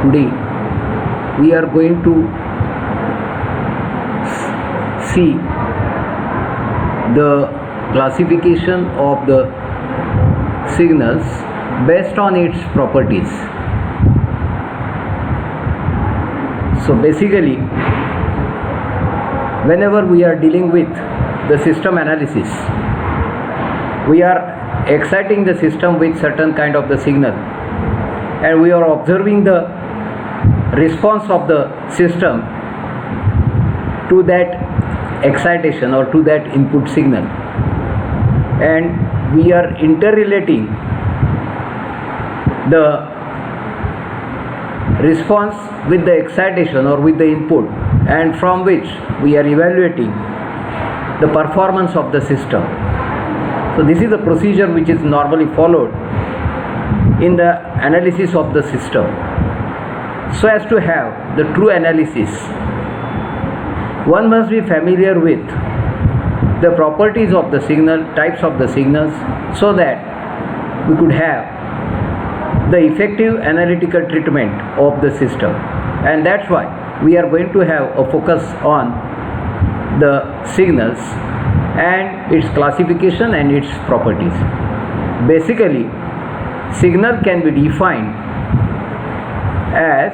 today we are going to see the classification of the signals based on its properties. So basically, whenever we are dealing with the system analysis, we are exciting the system with certain kind of the signal, and we are observing the response of the system to that excitation or to that input signal, and we are interrelating the response with the excitation or with the input, and from which we are evaluating the performance of the system. So this is the procedure which is normally followed in the analysis of the system. So as to have the true analysis, one must be familiar with the properties of the signal, types of the signals, so that we could have the effective analytical treatment of the system. And that's why we are going to have a focus on the signals and its classification and its properties. Basically, signal can be defined as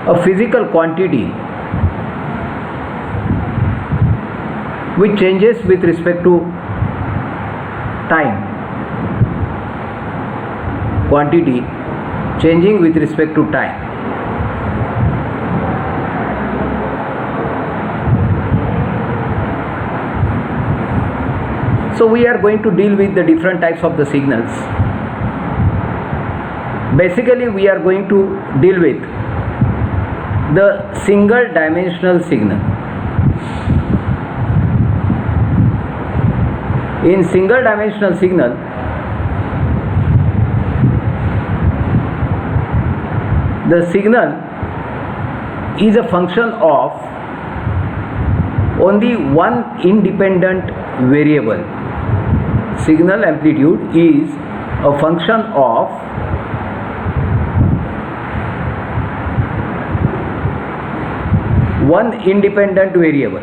a physical quantity which changes with respect to time. Quantity changing with respect to time. So we are going to deal with the different types of the signals. Basically, we are going to deal with the single dimensional signal. In single dimensional signal, the signal is a function of only one independent variable. Signal amplitude is a function of one independent variable.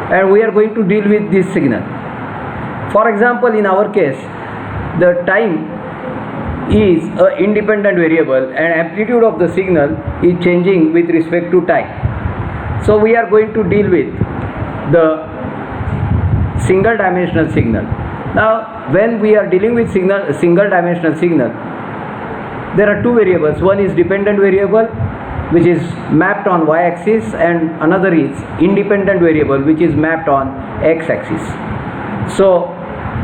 And we are going to deal with this signal. For example, in our case, the time is an independent variable and amplitude of the signal is changing with respect to time. So we are going to deal with the single dimensional signal. Now when we are dealing with single dimensional signal, there are two variables. One is dependent variable, which is mapped on y-axis, and another is independent variable, which is mapped on x-axis. So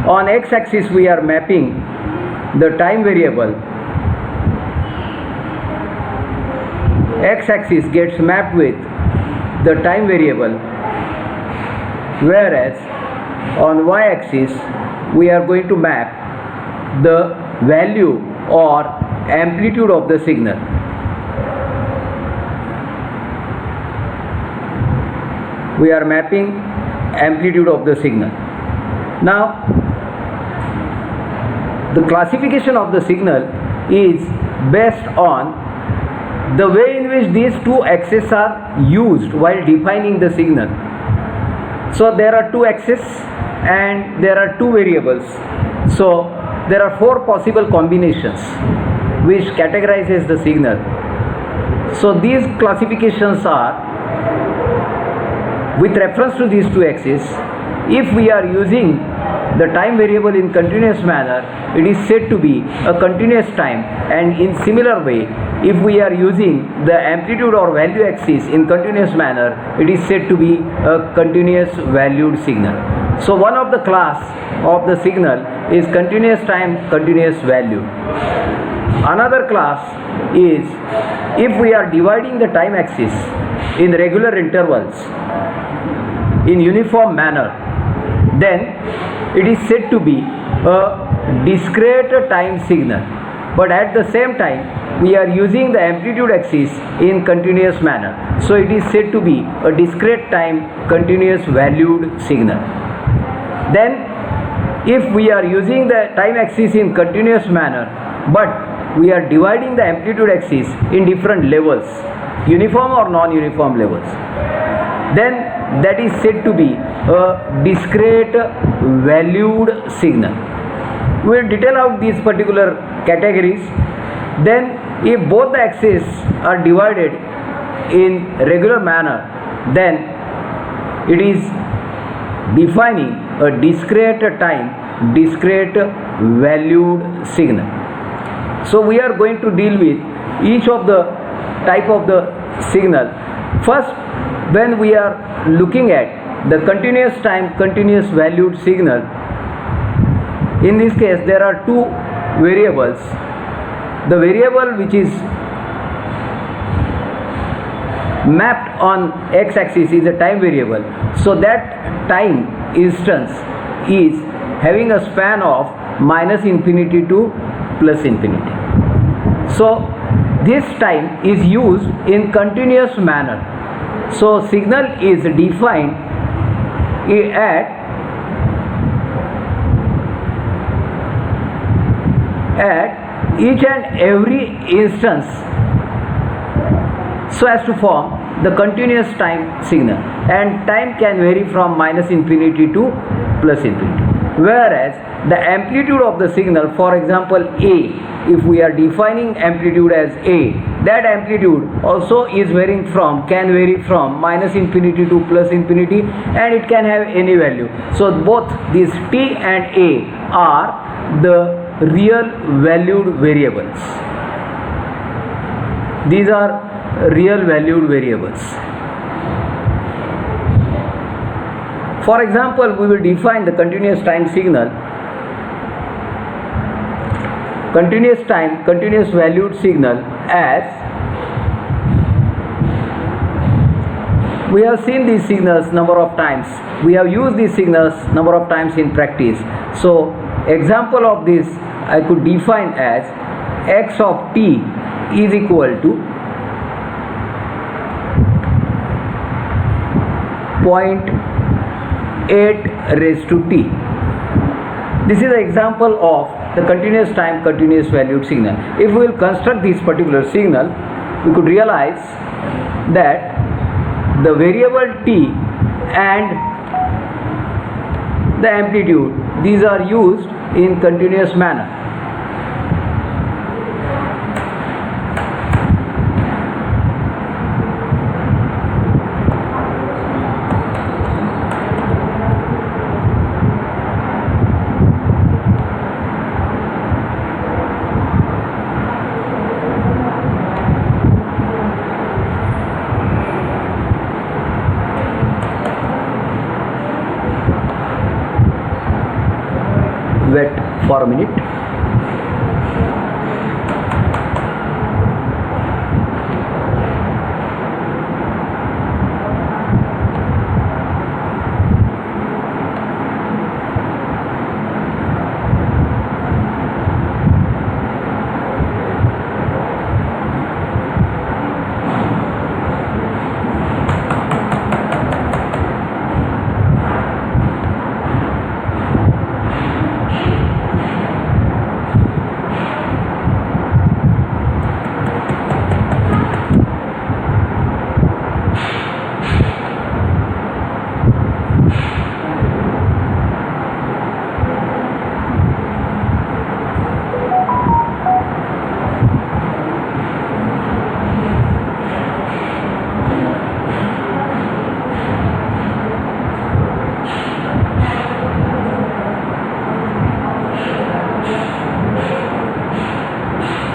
on x-axis we are mapping the time variable. X-axis gets mapped with the time variable, whereas on y-axis we are going to map the value or amplitude of the signal. We are mapping amplitude of the signal. Now, the classification of the signal is based on the way in which these two axes are used while defining the signal. So there are two axes and there are two variables. So there are four possible combinations which categorizes the signal. So these classifications are with reference to these two axes. If we are using the time variable in continuous manner, it is said to be a continuous time, and in similar way, if we are using the amplitude or value axis in continuous manner, it is said to be a continuous valued signal. So one of the class of the signal is continuous time, continuous value. Another class is if we are dividing the time axis in regular intervals in uniform manner, then it is said to be a discrete time signal. but at the same time we are using the amplitude axis in continuous manner. So it is said to be a discrete time continuous valued signal. Then if we are using the time axis in continuous manner, but we are dividing the amplitude axis in different levels, uniform or non-uniform levels, then that is said to be a discrete valued signal. We will detail out these particular categories. Then if both the axes are divided in regular manner, then it is defining a discrete time, discrete valued signal. So we are going to deal with each of the type of the signal. First, when we are looking at the continuous time, continuous valued signal, in this case there are two variables. The variable which is mapped on x-axis is a time variable. So that time instance is having a span of minus infinity to plus infinity. So this time is used in continuous manner. So signal is defined at each and every instance so as to form the continuous time signal, and time can vary from minus infinity to plus infinity. Whereas the amplitude of the signal, for example A, if we are defining amplitude as A, that amplitude also is can vary from minus infinity to plus infinity, and it can have any value. So both these T and A are the real valued variables. These are real valued variables. For example, we will define the continuous time signal, continuous time, continuous valued signal as, we have seen these signals number of times, we have used these signals number of times in practice. So example of this I could define as x of t is equal to 0.8 raised to t. This is an example of the continuous time, continuous valued signal. If we will construct this particular signal, we could realize that the variable t and the amplitude, these are used in continuous manner. Wait for a minute.